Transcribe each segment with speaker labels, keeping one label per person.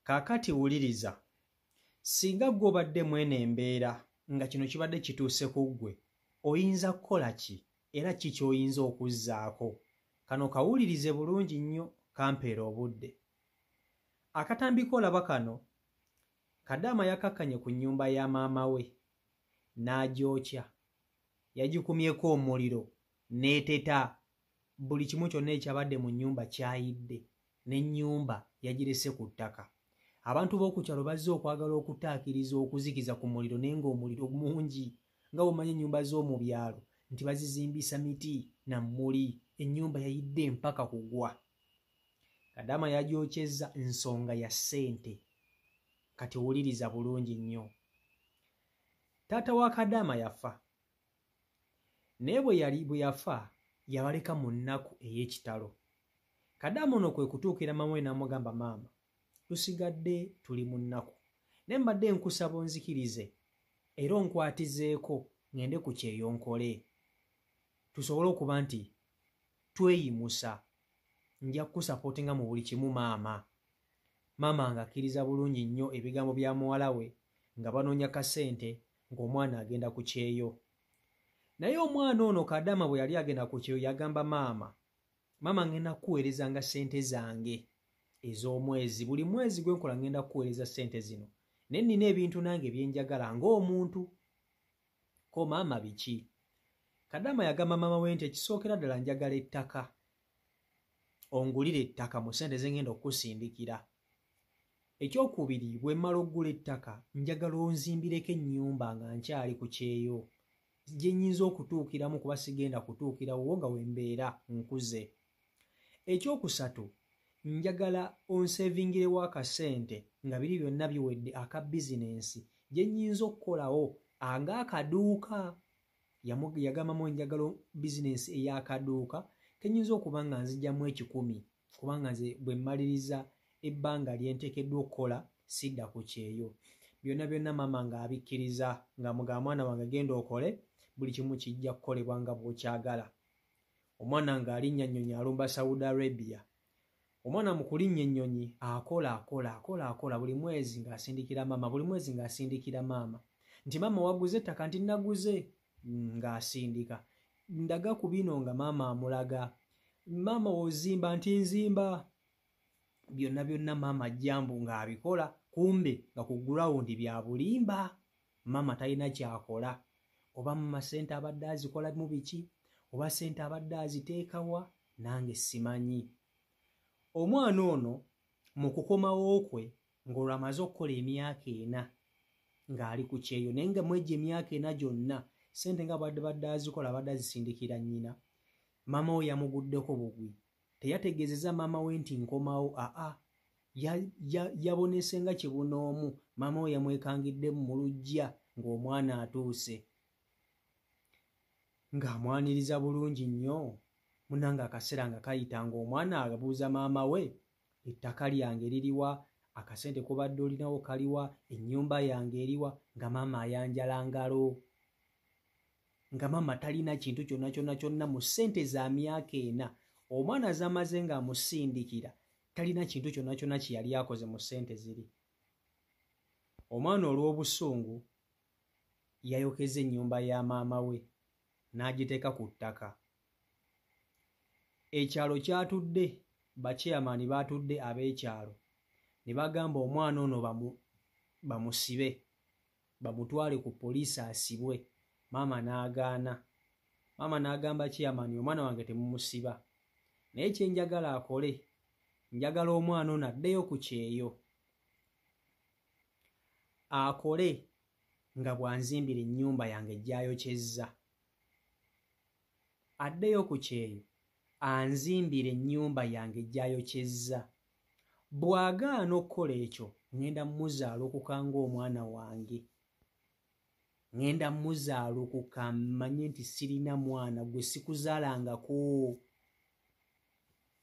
Speaker 1: Kaakati wuliriza, singa ggwe obadde mwene embeera nga kino kibadde kituuse ku ggwe, oyinza kukola ki era ki ky'oyinza okuzzaako? Kano kawulirize bulungi nnyo, kampeera obudde. Akatambi k'olaba kano, Kadaama yakakkanye ku nnyumba ya maama we n'agyokya. Yagikumyeko omuliro n'eteta, buli kimu kyonna ekyabadde mu nnyumba kyayidde, n'ennyumba yagirese ku ttaka. Abantu b'oku kyalo bazze okwagala okutaakiriza okuzikiza ku muliro naye ng'omuliro mungi. Nga bw'omanyi ennyumba z'omu byalo nti bazizimbisa miti na mmuli, ennyumba yayidde mpaka kugwa. Kadaama yagyokyezza nsonga ya ssente. Kati wuliriza bulungi nnyo. Taata wa Kadaama yafa, naye bwe yafa yabaleka mu nnaku ey'ekitalo. Kadaama ono kwe kutuukira maama we n'amugamba, maama, tusigadde tuli mu nnaku, naye mbadde nkusaba onzikirize era onkwatizeeko ŋŋende ku kyeyo nkole, tusobole okuba nti tweyimusa. Nja kukusapootinga mu buli kimu maama. Maama ng'akkiriza bulungi nnyo ebigambo bya muwala we nga banoonya kasente ng'omwana agenda ku kyeyo. Naye omwana ono Kadaama bwe yali agenda ku kyeyo yagamba maama, maama ŋŋenda kukuweerezanga ssente zange ez'omwezi, buli mwezi gwe nkola ŋŋenda kukuweereza ssente zino, naye nnina ebintu nange bye njagala ng'omuntu. Ko maama biki? Kadaama yagamba maama we nti ekisookera ddala njagala ettaka, ongulire ettaka mu ssente ze ŋŋenda okukusindikira. Ekyokubiri, bwe mmala oggula ettaka njagala onzimbireko ennyumba nga nkyali ku kyeyo gye nnyinza okutuukiramu kuba sigenda kutuukirawo nga we mbeera nkuze. Ekyokusatu, njagala onsevingirewo akasente nga biri byonna biwedde aka bizinensi gye nnyinza okukolawo ng'akaduuka. Yagamamu njagala bizinensi ey'akaduuka kenyinza okuba nga nzigyamu 10, kubanga nze bwe mmaliriza ebbanga lye nteekeddwa okukola sidda ku kyeyo. Byonna byonna maama ng'abikkiriza nga mugamba mwana wange genda okole, buli kimu kijja kukolebwa nga bw'okyagala. Omwana ng'alinnya ennyonyi alumba Saudi Arabia. Omwana mu kulinnya ennyonyi akola buli mwezi ng'asindikira maama, buli mwezi ng'asindikira maama. Nti maama waguze ettaka? Nti naguze. Ng'asindika. Ndaga ku bino nga maama amulaga. Maama ozimba? Nti nzimba. Byonna byonna maama ajjambu ng'abikola, kumbe nga ku gurawundi bya bulimba. Maama talina kyakola. Oba maama ssente abadde azikola mu biki? Oba ssente abadde aziteekawa? Nange simanyi. Omwana ono mu kukomawo kwe ng'olwo amaze okukola emyaka 4 ng'ali ku kyeyo, naye nga mw'egyo emyaka 4 gyonna ssente nga badde azikola abadde azisindikira nnyina. Maama we yamuguddeko bugwi. Teyategeezezza maama we nti nkomawo, yabonese nga kibunoomu. Maama we yamwekangiddemu mu luggya ng'omwana atuuse, ng'amwaniriza bulungi nnyo. Munnange akaseera nga kayita ng'omwana abuuza maama we, ettaka lyange liriwa? Akasente kubadde olinawo kaliwa? Ennyumba yange eriwa? Nga maama ayanjala ngalo, nga maama talina kintu kyonna mu ssente za myaka 4. Omwana z'amaze ng'amusindikira talina kintu kyonna kye yali akoze mu ssente ziri. Omwana olw'obusungu yayokeza ennyumba ya maama we n'agiteeka ku ttaka. Ekyalo kyatudde, bakyeyamaani baatudde ab'ekyalo ne bagamba omwana ono bamusibe, bamutwale ku poliisi asibwe. Maama n'agaana. Maama n'agamba kyeyamaani, omwana wange temumusiba, naye kye njagala akole, njagala omwana ono addeyo ku kyeyo akole nga bw'anzimbira ennyumba yange gy'ayokyezza. Addeyo ku kyeyo anzimbire ennyumba yange gy'ayokyezza. Bw'agaana okukola ekyo ŋŋenda mmuzaalukuka ng'omwana wange, ŋŋenda mmuzaalukuka mmanye nti sirina mwana, gwe sikuzaalangako.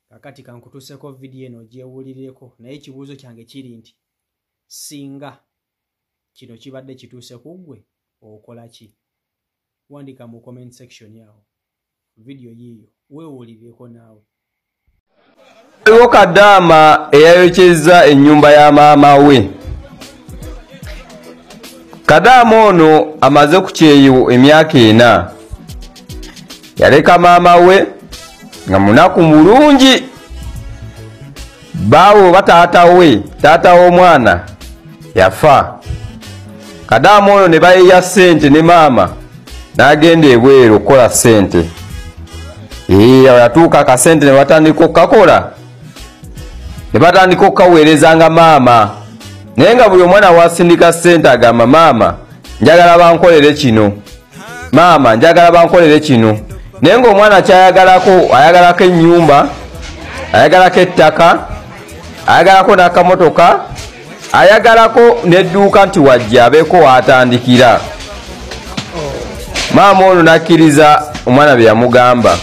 Speaker 1: Kakati kankutuuseko vidiyo eno gyewulirireko, naye ekibuuzo kyange kiri nti singa kino kibadde kituuse ku ggwe okola ki? Wandiika mu comment section awo. Vidiyo yiiyo weewulirireko naawe.
Speaker 2: Aliwo Kadaama eyayokyeza ennyumba ya maama we. Kadaama ono amaze ku kyeyo emyaka 4. Yaleka maama we nga munaku mulungi. Baawo bataata we, taata w'omwana yafa. Kadaama ono ne bayeya ssente ne maama n'agenda ebweru okukola ssente. Yatuuka akasente ne batandika okukakola. Ne batandika okukaweerezanga maama. Naye nga buli omwana wasindika ssente agamba maama njagala bankolere kino. Maama njagala bankolere kino. Naye ng'omwana kyayagalako, ayagalako ennyumba, ayagalako ettaka, ayagalako n'akamotoka, ayagalako n'edduuka nti wajja abeeko waatandikira. Maama ono n'akkiriza omwana bye yamugamba.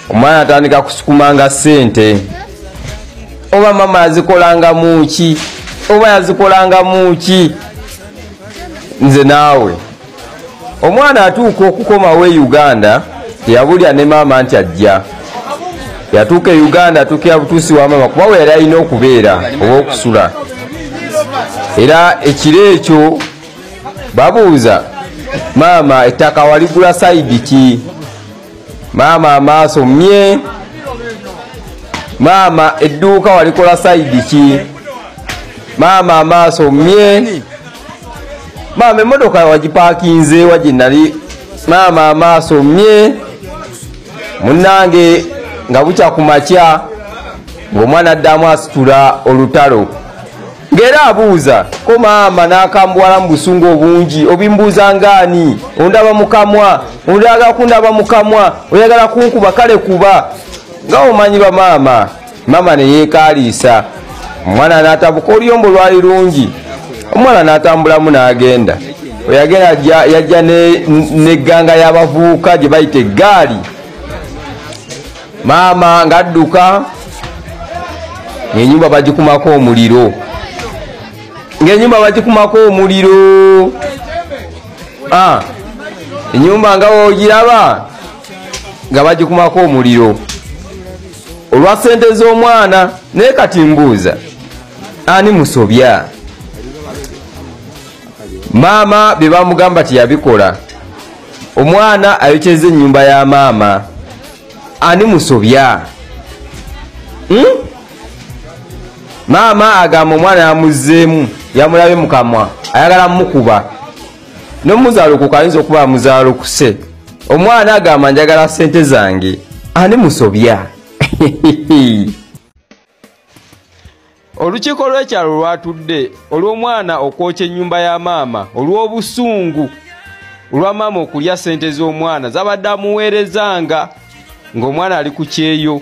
Speaker 2: Omwana atandika kusukumanga ssente. Oba maama yazikolanga muki? Oba yazikolanga muki? Nze naawe. Omwana atuuka okukomawo e Uganda, teyabulya ne maama nti ajja. Yatuuka e Uganda atuukira butuusi wa maama kuba we yali alina okubeera oba okusula. Era ekiro ekyo babuuza maama ettaka waligula sayidi ki? Maama amaaso mmye. Maama edduuka walikola sayidi ki? Maama amaaso mmye. Maama emmotoka wagipaakinze waje nali. Maama amaaso mmye. Munnange nga bukya ku makya ng'omwana addamu asitula olutalo. Ngera abuuza ko maama n'akambuwala mu busungu obungi obimbuuza ngaani? Ondaba mukamwa, ondaba kundaba mukamwa, oyagala kunkuba kale kuba. Nga omanyi ba maama. Maama ne yeekaliisa. Omwana n'atabuka oluyombo lwali lungi. Omwana n'atambulamu n'agenda. Oyagenda yajja n'egganga y'abavubuka gye bayita eggaali. Maama ng'adduka ng'ennyumba bagikumako omuliro. Ng'ennyumba bagikumako omuliro. Ennyumba nga woogiraba nga bagikumako omuliro. Olwa ssente z'omwana naye kati mbuuza ani musobya? Maama bye bamugamba tiyabikola. Omwana ayokyeza ennyumba ya maama. Ani musobya? Maama agamba omwana yamuzzeemu, yamulabe mu kamwa, ayagala mukuba. N'omuzaalukuka ayinza okuba amuzaalukuse. Omwana agamba njagala ssente zange. Ani musobya? Olukiiko lw'ekyalo lwatudde olw'omwana okwokya ennyumba ya maama olw'obusungu olwa maama okulya ssente z'omwana zabadde amuweerezanga ng'omwana ali ku kyeyo.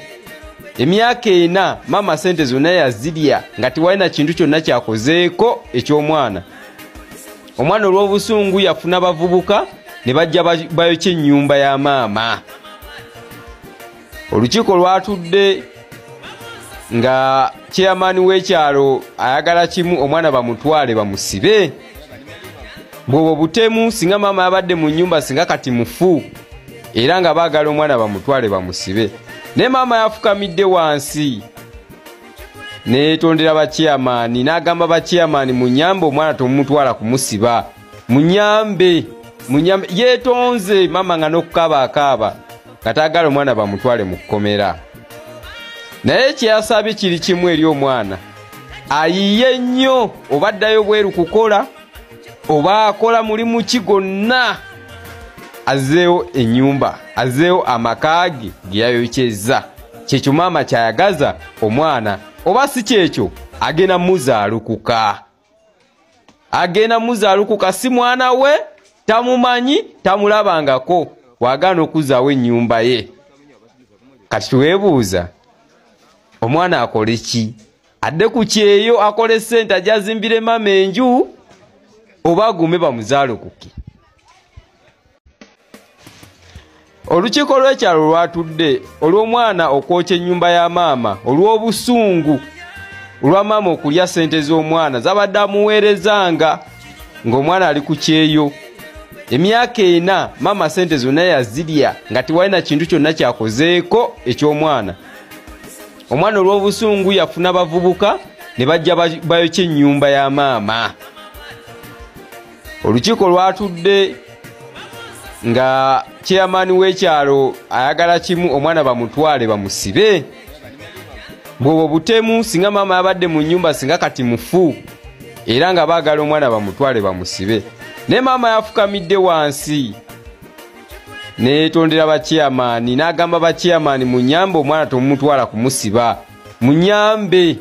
Speaker 2: Emyaka 4 maama ssente zonna yazirya nga tiwalina kintu kyonna kyakozeeko eky'omwana. Omwana olw'obusungu yafuna bavubuka ne bajja bayokya ennyumba ya maama. Olukiiko lwatudde nga chairman w'ekyalo ayagala kimu omwana bamutwale bamusibe. Bw'obwo butemu singa maama yabadde mu nnyumba singa kati mufu era nga baagala omwana bamutwale bamusibe. Ne maama yafukamidde wansi neetondera bachairman n'agamba bachairman munyambe omwana tomutwala kumusiba. Munyambe yeetonze maama nga n'okukaaba kataagala omwana bamutwale mu kkomera. Naye kyeyasabye kiri kimu eri omwana ayiye nnyo oba addayo bweru kukola oba akola mulimu ki gonna azeewo ennyumba azeewo amaka ge yayokyeza. Kyekyo maama kyayagaza omwana oba si kyekyo agenda muzaalukuka. Agenda muzaalukuka si mwana we tamumanyi tamulabangako wagaana okuzaawo ennyumba ye. Kati tuweebuuza omwana akole ki? Adde ku kyeyo akole ssente ajazimbire maama enju oba agume bamuzaalukuke? Olukiiko lw'ekyalo lwatudde olw'omwana okwokya ennyumba ya maama olw'obusungu olwa maama okulya ssente z'omwana zabadde amuweerezanga ng'omwana ali ku kyeyo. Emyaka 4 maama ssente zonna yazirya nga tiwalina kintu kyonna kyakozeeko eky'omwana. omwana olw'obusungu yafuna bavubuka ne bajja bayokya ennyumba ya maama. Olukiiko lwatudde nga chairman w'ekyalo ayagala kimu, omwana bamutwale bamusibe. Bw'obwo butemu, singa maama yabadde mu nnyumba, singa kati mufu era nga baagala omwana bamutwale bamusibe. Ne maama yafukamidde wansi neetondera bachairman, n'agamba bachairman, munyambe omwana tomutwala kumusiba, munyambe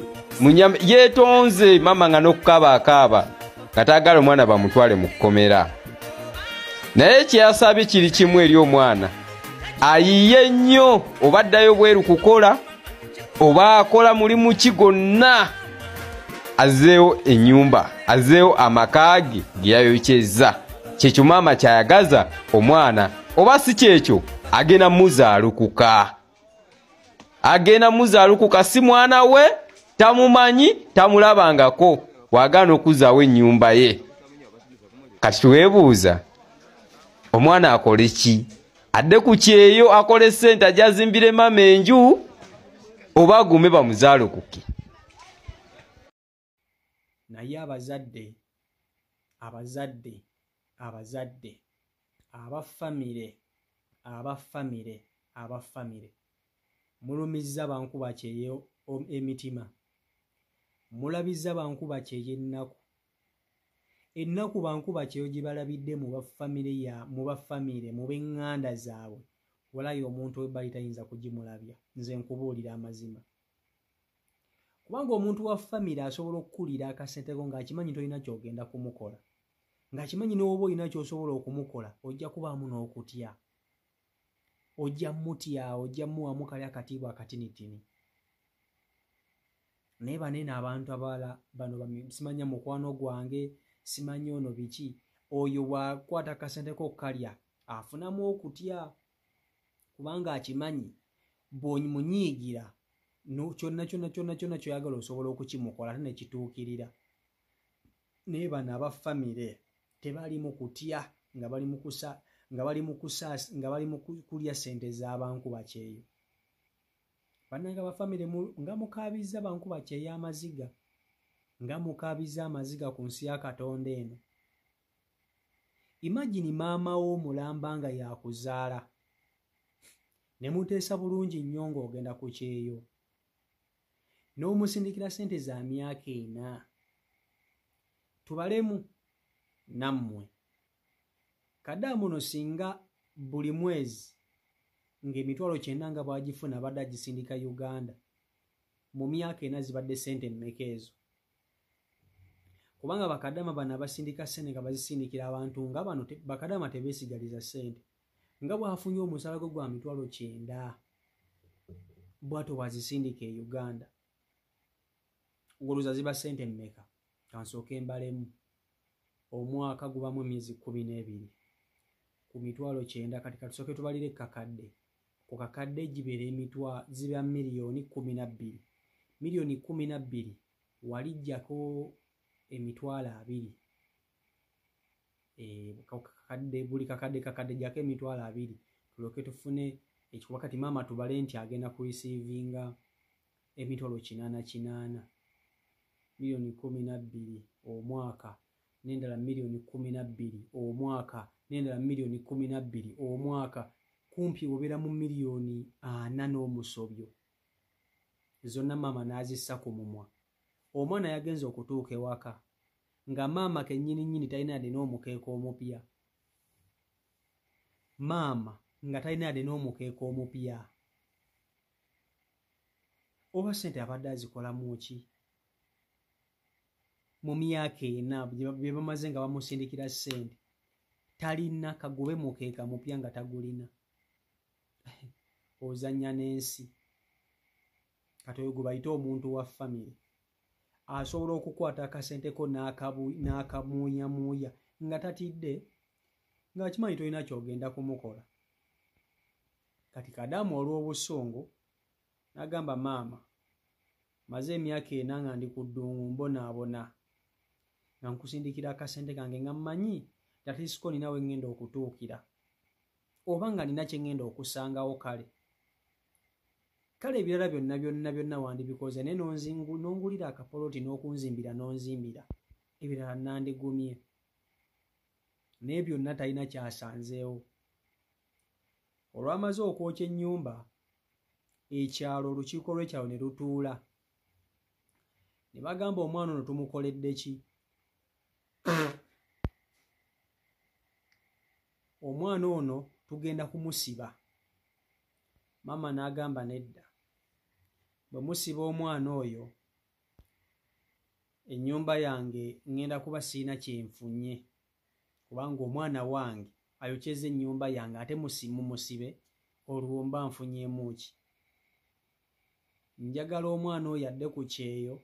Speaker 2: yeetonze. Maama nga n'okukaaba nga taagala omwana bamutwale mu kkomera. Naye kyeyasabye kiri kimu eri omwana, ayiye nnyo, oba addayo bweru kukola oba akola mulimu ki gonna, azzeewo ennyumba, azzeewo amaka ge yayokyezza. Kyekyo maama kyayagaza omwana, oba si kyekyo agenda muzaalukuka. Agenda muzaalukuka, si mwana we, tamumanyi, tamulabangako, wagaana okuzaawo ennyumba ye. Kati tuweebuuza, omwana akole ki? Adde ku kyeyo akole ssente ajja azimbire maama enju, oba agume bamuzaalukuke?
Speaker 1: Naye abazadde abafamire mulumizza bankuba kyeyo emitima, mulabizza bankuba kyeyo ennaku bankuba kyeyo gibalabidde mu bafamire mu b'eŋŋanda zaabwe, walayo omuntu we bali tayinza kugimulabya. Nze nkubuulira amazima, kubanga omuntu wa famire asobola okukulira akasenteko ng'akimanyi tolina kyogenda kumukola, ng'akimanyi n'oba olina ky'osobola okumukola ojja kubaamu n'okutya, ojja mutya, ojja muwamu kali akatiibwa akatinitini. Naye banene abantu abalala bano simanya mukwano gwange, simanyi ono biki, oyo bw'akwata akasenteko kalya afunamu okutya, kubanga akimanyi bw'omunyiigira kyonna ky'oyagala osobola okukimukola ate ne kituukirira. Naye bano abafamire tebalimu kutya nga bali mu kulya ssente z'abankuba kyeyo. Bannange abafamire nga mukaabizza bankuba kyeyo amaziga, nga mukaabizza amaziga ku nsi ya Katonda eno. Imagine maama wo mulamba nga yakuzaala ne muteesa bulungi nnyo ng'ogenda ku kyeyo, n'omusindikira ssente za myaka 4. Tubalemu nammwe kadaamu no singa buli mwezi ng'emitwalo 9 nga bwagifuna badde agisindika Uganda, mu myaka 4 zibadde ssente mmeka ezo? Kubanga bakadama bano abasindika ssente nga bazisindikira abantu nga bano bakadama tebeesigaliza ssente. Nga bw'afunye omusaala gwe gwa mitwalo 9 bw'ato bw'azisindika e Uganda, ng'oluza ziba ssente mmeka? Kansooke mbalemu. Omwaka gubamu emyezi 12 ku mitwalo 9, kati katusooke tubalire kakadde. Ku kakadde gibeera ziba miliyoni 12. Miliyoni 12 walijjako emitwalo 2. Buli kakadde jako emitwalo 2, tulyoke tufune ekikuba. Kati maama tubale nti agenda kurisiivinga emitwalo 88, miliyoni 12 omwaka, n'endala miliyoni 12 omwaka, n'endala miliyoni 12 omwaka, kumpi obeera mu miliyoni 4 n'omusobyo. Zonna maama n'azissa ku mumwa. Omwana yagenze okutuuka ewaka nga maama kennyini talina yadde n'omukeeka omupya. Maama nga talina yadde n'omukeeka omupya. Oba ssente abadde azikolamu ki? Mu myaka 4 bye bamaze nga bamusindikira ssente, talina kagube mukeeka mupya nga tagulina. Ozannya n'ensi. Kati oyo gwe bayita omuntu wa famire asobola okukwata akasenteko n'akamuuyamuuya nga tatidde, ng'akimanyi tolina kyogenda kumukola. Kati kadaamu olw'obusungu n'agamba maama, maze emyaka 4 nga ndi ku ddungu mbonaabona nga nkusindikira akasente kange nga mmanyi tatisiko nina we ngenda okutuukira, oba nga nina kye ngenda okusangawo. kale ebirala byonna wandibikoze naye nongulira akapoloti n'okunzimbira nonzimbira ebirala nandigumye naye byonna talina kyasanzeewo. Olwamaze okwokya ennyumba ekyalo olukiiko lw'ekyalo ne lutuula ne bagamba omwana ono tumukoledde ki? Omwana ono tugenda kumusiba. Maama n'agamba nedda, bwe musiba omwana oyo ennyumba yange ngenda kuba siina kyenfunye kubanga omwana wange ayokyeza ennyumba yange ate mumusibe olwo mba nfunyeemu ki? Njagala omwana oyo adde ku kyeyo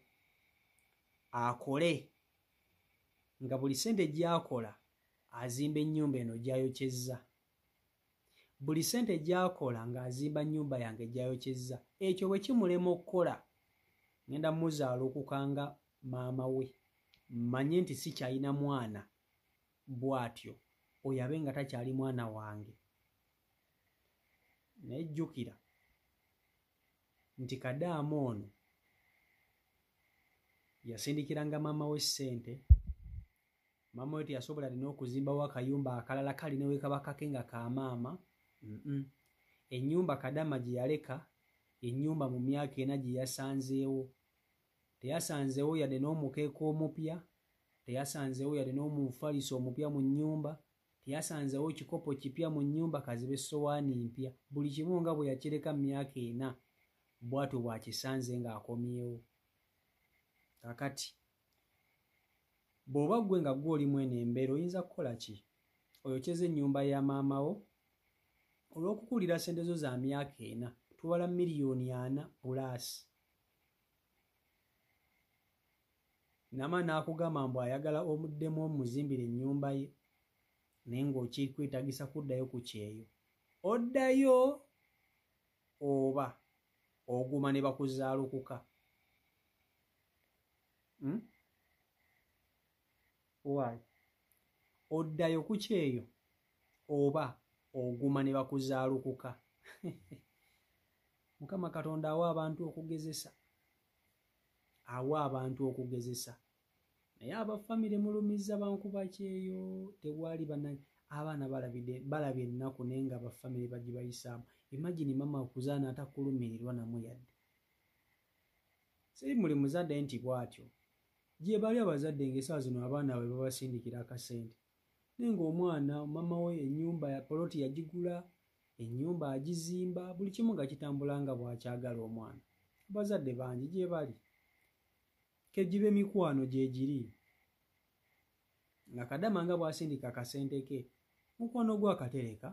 Speaker 1: akole nga buli ssente gy'akola azimba ennyumba eno gy'ayokyezza. Buli ssente gy'akola ng'azimba nnyumba yange gy'ayokyezza. Ekyo bwe kimulema okukola ngenda muzaala okukanga maama we mmanye nti sikyalina mwana bw'atyo oyo abe nga takyali mwana wange. Naye jjukira nti Kadaama ono yasindikiranga maama we ssente. Maama we teyasobola alina okuzimbawo akayumba akalala kalina we kaba kake nga ka maama. Ennyumba Kadaama gye yaleka ennyumba mu myaka ena gye yasanzeewo. Teyasanzeewo yadde n'omukeeka omupya, teyasanzeewo yadde n'omufaliso omupya mu nnyumba, teyasanzeewo kikopo kipya mu nnyumba, kazibe essowaani mpya. Buli kimu nga bwe yakireka mu myaka ena bw'atyo bw'akisanze ng'akomyewo. Kakati bw'oba ggwe nga ggwe oli mweno embeera oyinza kukola ki? Oyokyeza ennyumba ya maama wo olw'okukulira ssente zo za myaka ena tubala miliyoni 4 pulaasi. Nama n'akugamba mbu ayagala omuddemu omuzimbire ennyumba ye naye ng'okiri kwetagisa kuddayo ku kyeyo. Oddayo oba oguma ne bakuzaalukuka? Why? Oddayo ku kyeyo oba oguma ne bakuzaalukuka? Mukama Katonda awa abantu okugezesa, awa abantu okugezesa. Naye abafamire mulumiza bankuba kyeyo tewali abaana balabye ennaku naye nga abafamire bagibayisaamu. Imagine mama okuzaana atakulumirirwa namwe yadde. Siri muli muzadde nti bw'atyo gye bali abazadde ng'essaawa zino abaana bwe babasindikira akasente naye ng'omwana mama we ennyumba ya poloti yagigula, ennyumba agizimba, buli kimu nga kitambula nga bw'akyagala omwana. Abazadde bangi gye bali kegibe mikwano gye giri nga Kadaama nga bw'asindika akasente ke mukwano gwe akatereka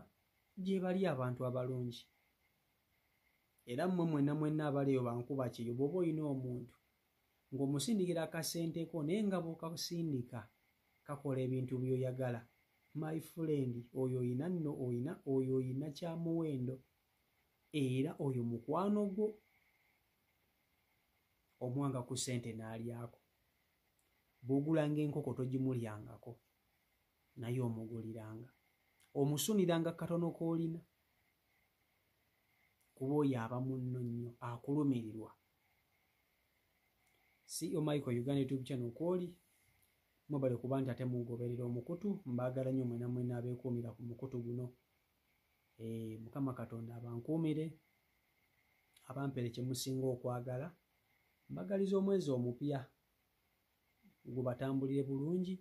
Speaker 1: gye bali abantu abalungi. Era mmwe mwenna abaleyo bankuba kyeyo bw'oba olina omuntu ng'omusindikira akasente ko naye nga bw'okasindika kakola ebintu by'oyagala, my friend, oyo oyina kyamuwendo era oyo mukwano gwo. Omwanga ku ssente n'alyako. Bw'ogulanga enkoko togimulyangako naye omuguliranga, omusuniranga katono k'olina kuba oyo aba munno nnyo akulumirirwa. CEO Michael Uganda YouTube channel kwoli mwebale kuba nti ate mugoberera omukutu. Mbaagala nnyo mwenna abeekuumira ku mukutu guno. Mukama Katonda abankuumire, abampere kye musinga okwagala. Mbagaliza omwezi omupya gubatambulire bulungi,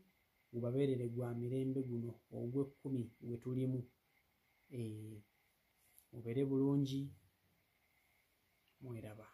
Speaker 1: gubabeerere gwa mirembe guno ogw'ekkumi gwe tulimu. Mubeere bulungi, mweraba.